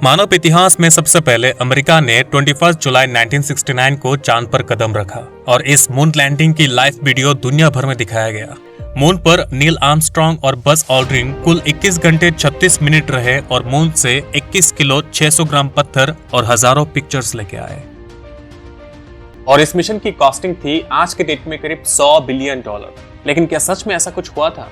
मानव इतिहास में सबसे पहले अमेरिका ने 21 जुलाई 1969 को चांद पर कदम रखा और इस मून लैंडिंग की लाइव वीडियो दुनिया भर में दिखाया गया। मून पर नील आर्मस्ट्रॉन्ग और बज ऑल्ड्रिन कुल 21 घंटे 36 मिनट रहे और मून से 21 किलो 600 ग्राम पत्थर और हजारों पिक्चर्स लेके आए। और इस मिशन की कॉस्टिंग थी आज के डेट में करीब $100 बिलियन। लेकिन क्या सच में ऐसा कुछ हुआ था?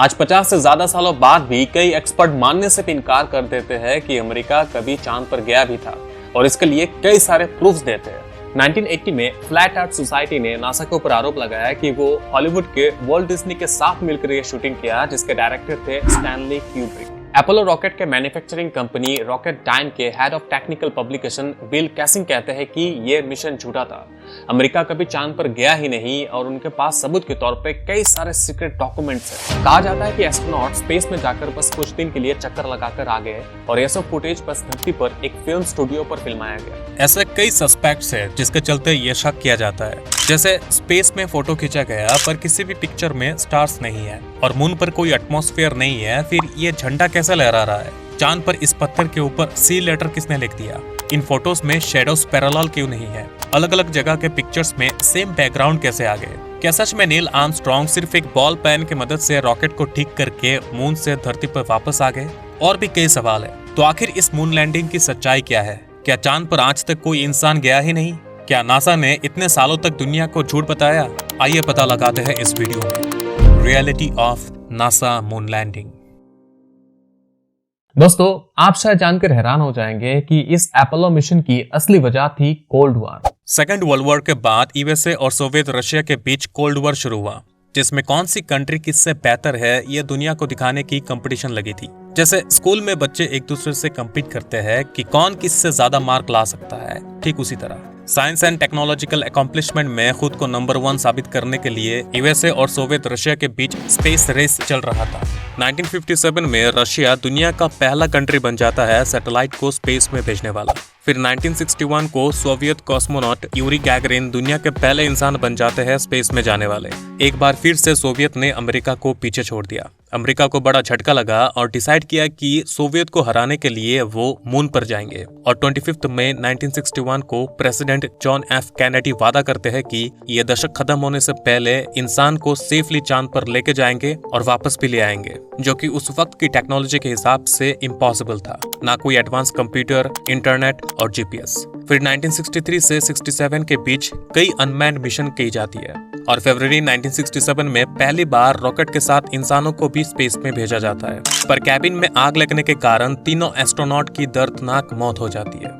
आज 50 से ज्यादा सालों बाद भी कई एक्सपर्ट मानने से भी इनकार कर देते हैं कि अमेरिका कभी चांद पर गया भी था और इसके लिए कई सारे प्रूफ्स देते हैं। 1980 में फ्लैट अर्थ सोसाइटी ने नासा के ऊपर आरोप लगाया कि वो हॉलीवुड के वॉल्ट डिज्नी के साथ मिलकर ये शूटिंग किया, जिसके डायरेक्टर थे स्टैनली क्यूब्रिक। अपोलो रॉकेट के मैन्युफैक्चरिंग कंपनी रॉकेट डाइन के head of technical publication Bill Kaysing कहते हैं कि यह मिशन झूठा था। अमेरिका कभी चांद पर गया ही नहीं और उनके पास सबूत के तौर पे कई सारे सीक्रेट डॉक्यूमेंट्स हैं। कहा जाता है कि एस्ट्रोनॉट स्पेस में जाकर बस कुछ दिन के लिए चक्कर लगाकर आ गए और ये सब फुटेज बस धरती पर एक फिल्म स्टूडियो पर फिल्माया गया। ऐसे कई सस्पेक्ट्स हैं जिसके चलते ये शक किया जाता है, जैसे स्पेस में फोटो खींचा गया पर किसी भी पिक्चर में स्टार्स नहीं है और मून पर कोई एटमॉस्फेयर नहीं है, फिर ये झंडा कैसे लहरा रहा है? चांद पर इस पत्थर के ऊपर सी लेटर किसने लिख दिया? इन फोटोज में शेडोज पैरेलल क्यों नहीं है? अलग अलग जगह के पिक्चर्स में सेम बैकग्राउंड कैसे आ गए? क्या सच में नील आर्मस्ट्रॉन्ग सिर्फ एक बॉल पेन की मदद से रॉकेट को ठीक करके मून से धरती पर वापस आ गए? और भी कई सवाल है। तो आखिर इस मून लैंडिंग की सच्चाई क्या है? क्या चांद पर आज तक कोई इंसान गया ही नहीं? क्या नासा ने इतने सालों तक दुनिया को झूठ बताया? आइए पता लगाते हैं इस वीडियो में reality of NASA moon landing. दोस्तों, आप शायद जानकर हैरान हो जाएंगे कि इस अपोलो मिशन की असली वजह थी cold war. Second world war के बाद यूएसए और सोवियत रशिया के बीच कोल्ड वॉर शुरू हुआ, जिसमें कौन सी कंट्री किससे बेहतर है ये दुनिया को दिखाने की कंपटीशन लगी थी। जैसे स्कूल में बच्चे एक दूसरे से कम्पीट करते हैं कि कौन किससे ज्यादा मार्क ला सकता है, ठीक उसी तरह साइंस एंड टेक्नोलॉजिकल अकॉम्प्लिशमेंट में खुद को नंबर 1 साबित करने के लिए यूएसए और सोवियत रशिया के बीच स्पेस रेस चल रहा था। 1957 में रशिया दुनिया का पहला कंट्री बन जाता है सैटेलाइट को स्पेस में भेजने वाला। फिर 1961 को सोवियत कॉस्मोनॉट यूरी गैगरिन दुनिया के पहले इंसान बन जाते हैं स्पेस में जाने वाले। एक बार फिर से सोवियत ने अमेरिका को पीछे छोड़ दिया। अमेरिका को बड़ा झटका लगा और डिसाइड किया कि सोवियत को हराने के लिए वो मून पर जाएंगे। और 25 मई 1961 को प्रेसिडेंट जॉन एफ कैनेडी वादा करते हैं कि ये दशक खत्म होने से पहले इंसान को सेफली चांद पर लेके जाएंगे और वापस भी ले आएंगे, जो कि उस वक्त की टेक्नोलॉजी के हिसाब से इम्पॉसिबल था। ना कोई एडवांस कंप्यूटर, इंटरनेट और जीपीएस। फिर 1963 से 67 के बीच कई अनमैन्ड मिशन की जाती है और फरवरी 1967 में पहली बार रॉकेट के साथ इंसानों को भी स्पेस में भेजा जाता है, पर कैबिन में आग लगने के कारण तीनों एस्ट्रोनॉट की दर्दनाक मौत हो जाती है।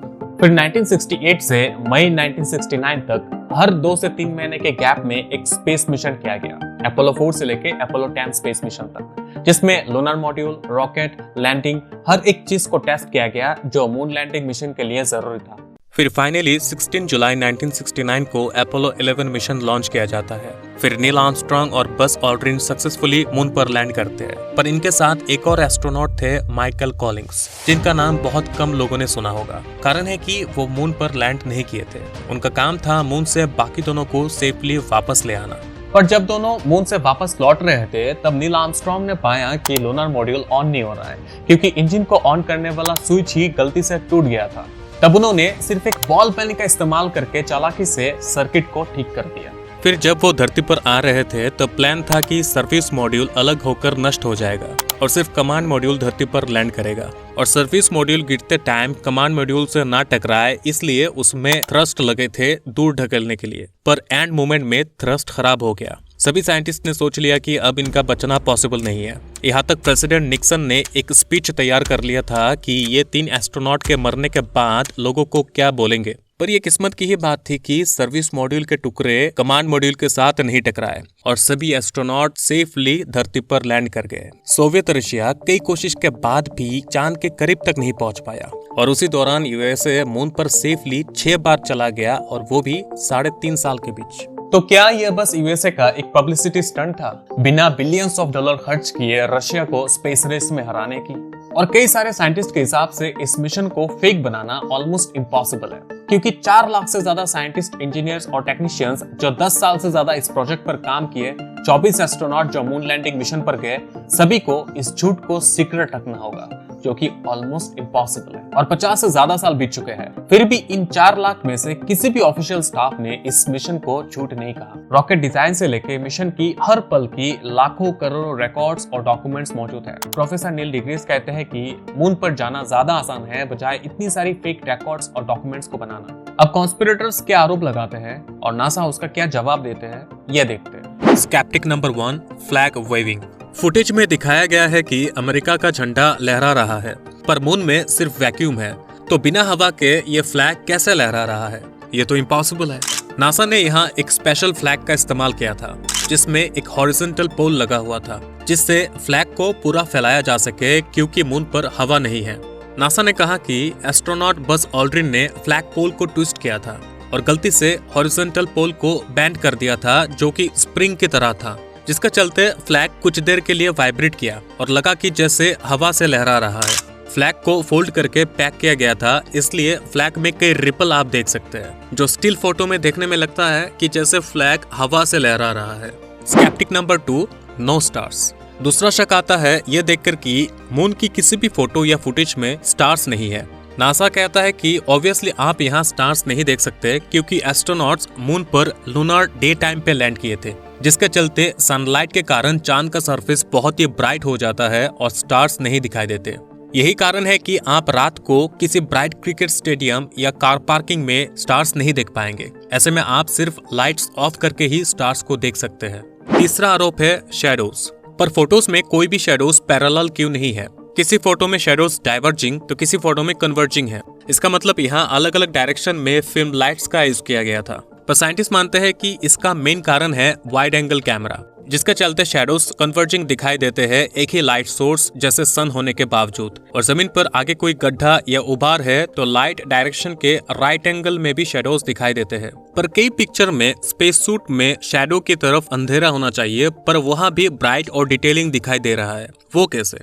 फिर 1968 से मई 1969 तक हर 2 से 3 महीने के गैप में एक स्पेस मिशन किया गया, अपोलो 4 से लेके अपोलो 10 स्पेस मिशन तक, जिसमें लूनर मॉड्यूल, रॉकेट, लैंडिंग, हर एक चीज को टेस्ट किया गया जो मून लैंडिंग मिशन के लिए जरूरी था। फिर फाइनली 16 जुलाई 1969 को अपोलो 11 मिशन लॉन्च किया जाता है। फिर नील आर्मस्ट्रॉन्ग और बज ऑल्ड्रिन सक्सेसफुली मून पर लैंड करते हैं, पर इनके साथ एक और एस्ट्रोनॉट थे, माइकल कॉलिंग्स, जिनका नाम बहुत कम लोगों ने सुना होगा। कारण है कि वो मून पर लैंड नहीं किए थे। उनका काम था मून से बाकी दोनों को सेफली वापस ले आना। पर जब दोनों मून से वापस लौट रहे थे तब नील आर्मस्ट्रॉन्ग ने पाया कि लूनर मॉड्यूल ऑन नहीं हो रहा है, क्योंकि इंजन को ऑन करने वाला स्विच ही गलती से टूट गया था। तब उन्होंने सिर्फ एक बॉल पेन का इस्तेमाल करके चालाकी से सर्किट को ठीक कर दिया। फिर जब वो धरती पर आ रहे थे तब प्लान था कि सर्विस मॉड्यूल अलग होकर नष्ट हो जाएगा और सिर्फ कमांड मॉड्यूल धरती पर लैंड करेगा। और सर्विस मॉड्यूल गिरते टाइम कमांड मॉड्यूल से ना टकराए, इसलिए उसमें थ्रस्ट लगे थे दूर ढकेलने के लिए, पर एंड मोमेंट में थ्रस्ट खराब हो गया। सभी साइंटिस्ट ने सोच लिया कि अब इनका बचना पॉसिबल नहीं है। यहाँ तक प्रेसिडेंट निक्सन ने एक स्पीच तैयार कर लिया था कि ये 3 एस्ट्रोनॉट के मरने के बाद लोगों को क्या बोलेंगे, पर यह किस्मत की ही बात थी कि सर्विस मॉड्यूल के टुकड़े कमांड मॉड्यूल के साथ नहीं टकराए और सभी एस्ट्रोनॉट सेफली धरती पर लैंड कर गए। सोवियत रशिया कई कोशिश के बाद भी चांद के करीब तक नहीं पहुंच पाया और उसी दौरान यूएसए मून पर सेफली 6 बार चला गया, और वो भी 3.5 साल के बीच। तो क्या यह बस यूएसए का एक पब्लिसिटी स्टंट था, बिना बिलियंस ऑफ डॉलर खर्च किए रशिया को स्पेस रेस में हराने की? और कई सारे साइंटिस्ट के हिसाब से इस मिशन को फेक बनाना ऑलमोस्ट इम्पॉसिबल है, क्योंकि 4 लाख से ज्यादा साइंटिस्ट, इंजीनियर्स और टेक्नीशियंस जो 10 साल से ज्यादा इस प्रोजेक्ट पर काम किए, 24 एस्ट्रोनॉट जो मून लैंडिंग मिशन पर गए, सभी को इस झूठ को सीक्रेट रखना होगा, जो कि ऑलमोस्ट इम्पॉसिबल है। और 50 से ज्यादा साल बीत चुके हैं, फिर भी इन 4 लाख में से किसी भी ऑफिशियल स्टाफ ने इस मिशन को झूठ नहीं कहा। रॉकेट डिजाइन से लेके मिशन की हर पल की लाखों करोड़ों रिकॉर्ड्स और डॉक्यूमेंट्स मौजूद है। प्रोफेसर नील डिग्रीज कहते हैं कि मून पर जाना ज्यादा आसान है बजाय इतनी सारी फेक रिकॉर्ड्स और डॉक्यूमेंट्स को बनाना। अब कॉन्स्पिरेटर्स क्या आरोप लगाते हैं और नासा उसका क्या जवाब देते हैं, ये देखते हैं। Sceptic number 1, flag waving. Footage में दिखाया गया है कि अमेरिका का झंडा लहरा रहा है, पर मून में सिर्फ वैक्यूम है, तो बिना हवा के ये फ्लैग कैसे लहरा रहा है? ये तो इम्पॉसिबल है। नासा ने यहाँ एक स्पेशल फ्लैग का इस्तेमाल किया था, जिसमें एक हॉरिजॉन्टल पोल लगा हुआ था, जिससे फ्लैग को पूरा फैलाया जा सके, क्योंकि मून पर हवा नहीं है। नासा ने कहा कि एस्ट्रोनॉट बज ऑल्ड्रिन ने फ्लैग पोल को ट्विस्ट किया था और गलती से हॉरिजॉन्टल पोल को बेंड कर दिया था, जो कि स्प्रिंग की तरह था, जिसका चलते फ्लैग कुछ देर के लिए वाइब्रेट किया और लगा कि जैसे हवा से लहरा रहा है। फ्लैग को फोल्ड करके पैक किया गया था, इसलिए फ्लैग में कई रिपल आप देख सकते हैं, जो स्टिल फोटो में देखने में लगता है कि जैसे फ्लैग हवा से लहरा रहा है। Sceptic number 2, no stars. दूसरा शक आता है ये देखकर कि मून की किसी भी फोटो या फुटेज में स्टार्स नहीं है। नासा कहता है कि ऑब्वियसली आप यहाँ स्टार्स नहीं देख सकते, क्योंकि एस्ट्रोनॉट्स मून पर लूनर डे टाइम पे लैंड किए थे, जिसके चलते सनलाइट के कारण चांद का सरफेस बहुत ही ब्राइट हो जाता है और स्टार्स नहीं दिखाई देते। यही कारण है कि आप रात को किसी ब्राइट क्रिकेट स्टेडियम या कार पार्किंग में स्टार्स नहीं देख पाएंगे। ऐसे में आप सिर्फ लाइट्स ऑफ करके ही स्टार्स को देख सकते हैं। तीसरा आरोप है शैडोज। पर फोटोज में कोई भी शैडोज पैरेलल क्यों नहीं है? किसी फोटो में शैडोज डाइवर्जिंग तो किसी फोटो में कन्वर्जिंग है। इसका मतलब यहाँ अलग अलग डायरेक्शन में फिल्म लाइट्स का यूज किया गया था। पर साइंटिस्ट मानते हैं कि इसका मेन कारण है वाइड एंगल कैमरा, जिसके चलते शैडोज कन्वर्जिंग दिखाई देते हैं एक ही लाइट सोर्स जैसे सन होने के बावजूद। और जमीन पर आगे कोई गड्ढा या उभार है तो लाइट डायरेक्शन के राइट एंगल में भी शैडोज दिखाई देते हैं। पर कई पिक्चर में स्पेस सूट में शैडो की तरफ अंधेरा होना चाहिए, पर वहाँ भी ब्राइट और डिटेलिंग दिखाई दे रहा है। वो कैसे?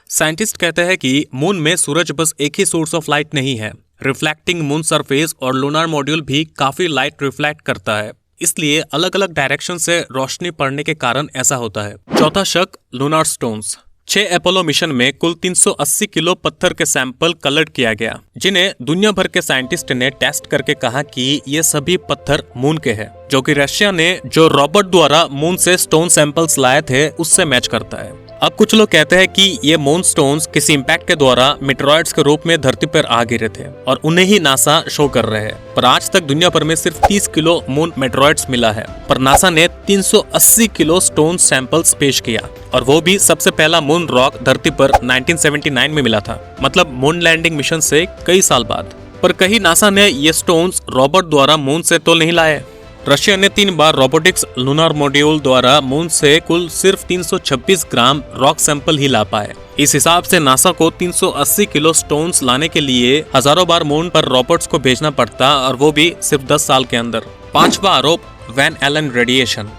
साइंटिस्ट कहते हैं कि मून में सूरज बस एक ही सोर्स ऑफ लाइट नहीं है। रिफ्लेक्टिंग मून सरफेस और लूनर मॉड्यूल भी काफी लाइट रिफ्लेक्ट करता है, इसलिए अलग अलग डायरेक्शन से रोशनी पड़ने के कारण ऐसा होता है। चौथा शक, लूनर स्टोन्स। 6 अपोलो मिशन में कुल 380 किलो पत्थर के सैंपल कलेक्ट किया गया, जिन्हें दुनिया भर के साइंटिस्ट ने टेस्ट करके कहा कि ये सभी पत्थर मून के हैं, जो कि रशिया ने जो रॉबर्ट द्वारा मून से स्टोन सैंपल्स लाए थे उससे मैच करता है। अब कुछ लोग कहते हैं कि ये मून स्टोन्स किसी इम्पैक्ट के द्वारा मेटेरॉइड्स के रूप में धरती पर आ गिरे थे और उन्हें ही नासा शो कर रहे हैं। पर आज तक दुनिया भर में सिर्फ 30 किलो मून मेटेरॉइड्स मिला है, पर नासा ने 380 किलो स्टोन सैंपल्स पेश किया, और वो भी सबसे पहला मून रॉक धरती पर 1979 में मिला था, मतलब मून लैंडिंग मिशन से कई साल बाद। पर कहीं नासा ने ये स्टोन्स रॉबर्ट द्वारा मून से तो नहीं लाए। रशिया ने 3 बार रोबोटिक्स लूनर मॉड्यूल द्वारा मून से कुल सिर्फ 326 ग्राम रॉक सैंपल ही ला पाए। इस हिसाब से नासा को 380 किलो स्टोन्स लाने के लिए हजारों बार मून पर रोबोट्स को भेजना पड़ता, और वो भी सिर्फ 10 साल के अंदर। 5वां आरोप, वैन एलन रेडिएशन।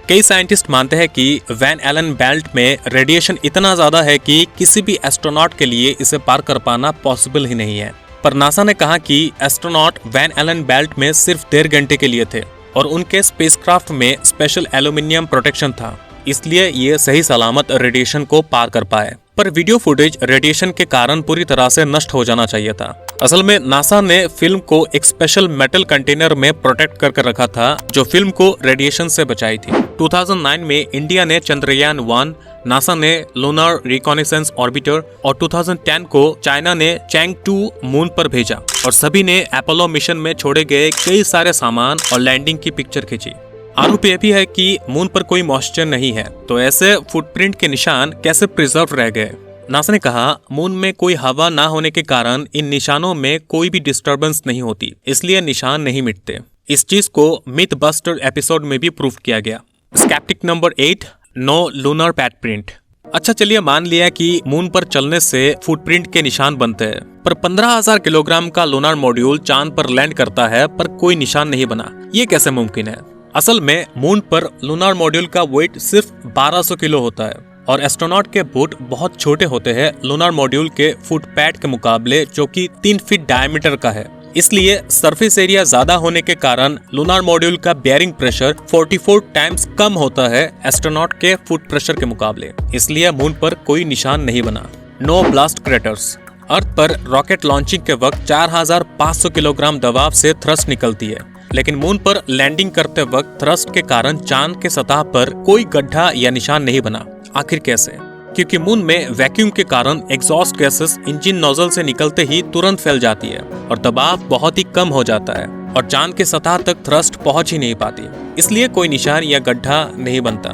कई साइंटिस्ट मानते हैं कि वैन एलन बेल्ट में रेडिएशन इतना ज्यादा है कि किसी भी एस्ट्रोनॉट के लिए इसे पार कर पाना पॉसिबल ही नहीं है। पर नासा ने कहा कि एस्ट्रोनॉट वैन एलन बेल्ट में सिर्फ 1.5 घंटे के लिए थे, और उनके स्पेसक्राफ्ट में स्पेशल एल्यूमिनियम प्रोटेक्शन था, इसलिए ये सही सलामत रेडिएशन को पार कर पाए। पर वीडियो फुटेज रेडिएशन के कारण पूरी तरह से नष्ट हो जाना चाहिए था। असल में नासा ने फिल्म को एक स्पेशल मेटल कंटेनर में प्रोटेक्ट करके रखा था, जो फिल्म को रेडिएशन से बचाई थी। 2009 में इंडिया ने चंद्रयान 1, नासा ने लूनर रिकॉनेसेंस ऑर्बिटर, और 2010 को चाइना ने चैंग 2 मून पर भेजा, और सभी ने अपोलो मिशन में छोड़े गए कई सारे सामान और लैंडिंग की पिक्चर खींची। आरोप यह भी है कि मून पर कोई मॉइस्चर नहीं है, तो ऐसे फुटप्रिंट के निशान कैसे प्रिजर्व रह गए? नासा ने कहा, मून में कोई हवा ना होने के कारण इन निशानों में कोई भी डिस्टर्बेंस नहीं होती, इसलिए निशान नहीं मिटते। इस चीज को मिथ बस्टर एपिसोड में भी प्रूव किया गया। Sceptic number 8, no lunar footprint. अच्छा चलिए मान लिया कि मून पर चलने से फुटप्रिंट के निशान बनते हैं, पर 15,000 किलोग्राम का लूनर मॉड्यूल चांद पर लैंड करता है पर कोई निशान नहीं बना। ये कैसे मुमकिन है? असल में मून पर लूनर मॉड्यूल का वेट सिर्फ 1200 किलो होता है, और एस्ट्रोनॉट के बूट बहुत छोटे होते हैं लूनर मॉड्यूल के फुट पैड के मुकाबले, जो कि 3 फीट डायमीटर का है। इसलिए सरफेस एरिया ज्यादा होने के कारण लूनार मॉड्यूल का बेयरिंग प्रेशर 44 टाइम्स कम होता है एस्ट्रोनॉट के फुट प्रेशर के मुकाबले। इसलिए मून पर कोई निशान नहीं बना। No blast craters. अर्थ पर रॉकेट लॉन्चिंग के वक्त 4500 किलोग्राम दबाव से थ्रस्ट निकलती है, लेकिन मून पर लैंडिंग करते वक्त थ्रस्ट के कारण चांद के सतह पर कोई गड्ढा या निशान नहीं बना। आखिर कैसे? क्योंकि मून में वैक्यूम के कारण एग्जॉस्ट गैसेस इंजन नोजल से निकलते ही तुरंत फैल जाती है और दबाव बहुत ही कम हो जाता है और चांद के सतह तक थ्रस्ट पहुंच ही नहीं पाती, इसलिए कोई निशान या गड्ढा नहीं बनता।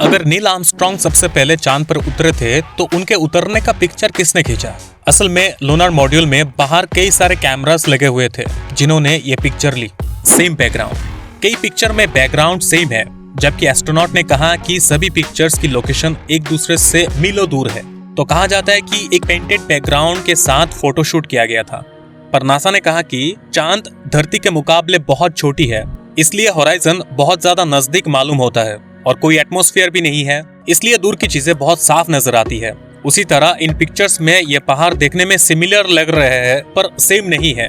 अगर नील आर्मस्ट्रॉन्ग सबसे पहले चांद पर उतरे थे तो उनके उतरने का पिक्चर किसने खींचा? असल में लूनार मॉड्यूल में बाहर कई सारे कैमरास लगे हुए थे जिन्होंने ये पिक्चर ली। Same background. कई पिक्चर में बैकग्राउंड सेम है, जबकि एस्ट्रोनॉट ने कहा कि सभी पिक्चर्स की लोकेशन एक दूसरे से मीलों दूर है। तो कहा जाता है कि एक पेंटेड बैकग्राउंड के साथ फोटोशूट किया गया था। पर नासा ने कहा कि चांद धरती के मुकाबले बहुत छोटी है, इसलिए होराइजन बहुत ज्यादा नजदीक मालूम होता है और कोई एटमॉस्फेयर भी नहीं है, इसलिए दूर की चीजें बहुत साफ नजर आती है। उसी तरह इन पिक्चर्स में ये पहाड़ देखने में सिमिलर लग रहे हैं पर सेम नहीं है।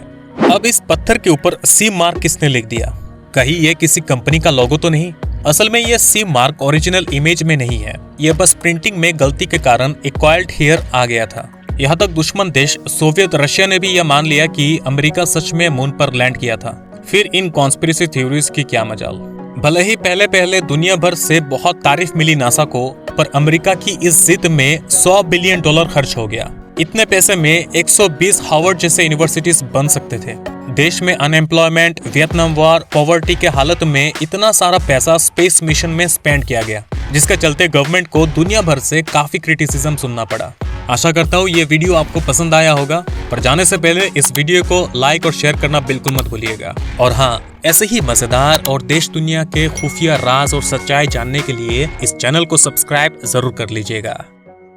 अब इस पत्थर के ऊपर सी मार्क किसने लिख दिया? कहीं ये किसी कंपनी का लोगो तो नहीं? असल में ये सी मार्क ओरिजिनल इमेज में नहीं है, ये बस प्रिंटिंग में गलती के कारण एक कॉइल्ड हेयर आ गया था। यहाँ तक दुश्मन देश सोवियत रशिया ने भी यह मान लिया कि अमेरिका सच में मून पर लैंड किया था। फिर इन कॉन्स्पिरेसी थ्योरीज की क्या मजाल। भले ही पहले दुनिया भर से बहुत तारीफ मिली नासा को, पर अमेरिका की इस जिद में $100 बिलियन खर्च हो गया। इतने पैसे में 120 हार्वर्ड जैसे यूनिवर्सिटीज बन सकते थे। देश में अनएम्प्लॉयमेंट, वियतनाम वॉर, पॉवर्टी के हालत में इतना सारा पैसा स्पेस मिशन में स्पेंड किया गया, जिसके चलते गवर्नमेंट को दुनिया भर से काफी क्रिटिसिज्म सुनना पड़ा। आशा करता हूँ ये वीडियो आपको पसंद आया होगा, पर जाने से पहले इस वीडियो को लाइक और शेयर करना बिल्कुल मत भूलिएगा। और हाँ, ऐसे ही मजेदार और देश दुनिया के खुफिया राज और सच्चाई जानने के लिए इस चैनल को सब्सक्राइब जरूर कर लीजिएगा।